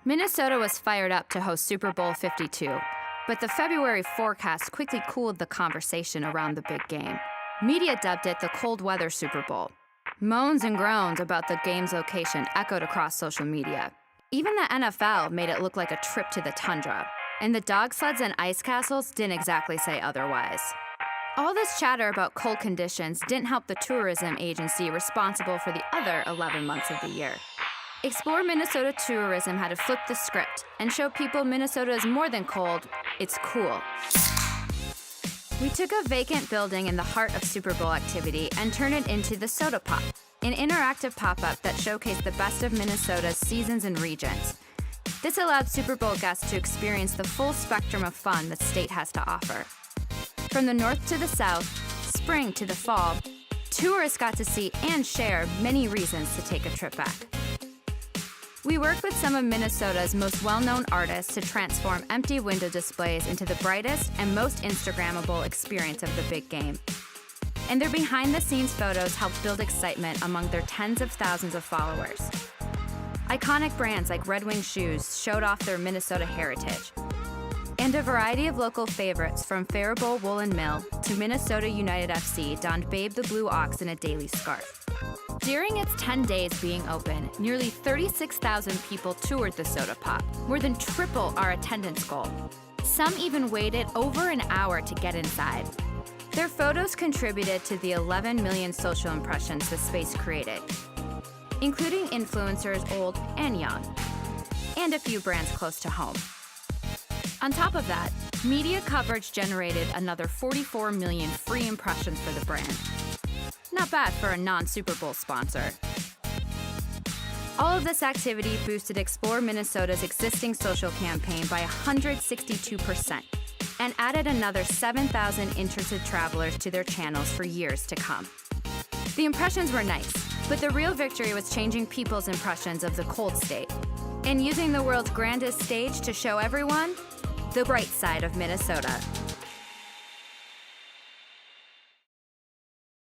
Minnesota was fired up to host Super Bowl 52, but the February forecast quickly cooled the conversation around the big game. Media dubbed it the cold weather Super Bowl. Moans and groans about the game's location echoed across social media. Even the NFL made it look like a trip to the tundra, and the dog sleds and ice castles didn't exactly say otherwise. All this chatter about cold conditions didn't help the tourism agency responsible for the other 11 months of the year. Explore Minnesota Tourism had to flip the script and show people Minnesota is more than cold, it's cool. We took a vacant building in the heart of Super Bowl activity and turned it into the Sota Pop, an interactive pop-up that showcased the best of Minnesota's seasons and regions. This allowed Super Bowl guests to experience the full spectrum of fun the state has to offer. From the north to the south, spring to the fall, tourists got to see and share many reasons to take a trip back. We worked with some of Minnesota's most well-known artists to transform empty window displays into the brightest and most Instagrammable experience of the big game. And their behind-the-scenes photos helped build excitement among their tens of thousands of followers. Iconic brands like Red Wing Shoes showed off their Minnesota heritage. And a variety of local favorites from Faribault Woolen Mill to Minnesota United FC donned Babe the Blue Ox in a daily scarf. During its 10 days being open, nearly 36,000 people toured the Sota Pop, more than triple our attendance goal. Some even waited over an hour to get inside. Their photos contributed to the 11 million social impressions the space created, including influencers old and young, and a few brands close to home. On top of that, media coverage generated another 44 million free impressions for the brand. Not bad for a non-Super Bowl sponsor. All of this activity boosted Explore Minnesota's existing social campaign by 162% and added another 7,000 interested travelers to their channels for years to come. The impressions were nice, but the real victory was changing people's impressions of the cold state and using the world's grandest stage to show everyone the bright side of Minnesota.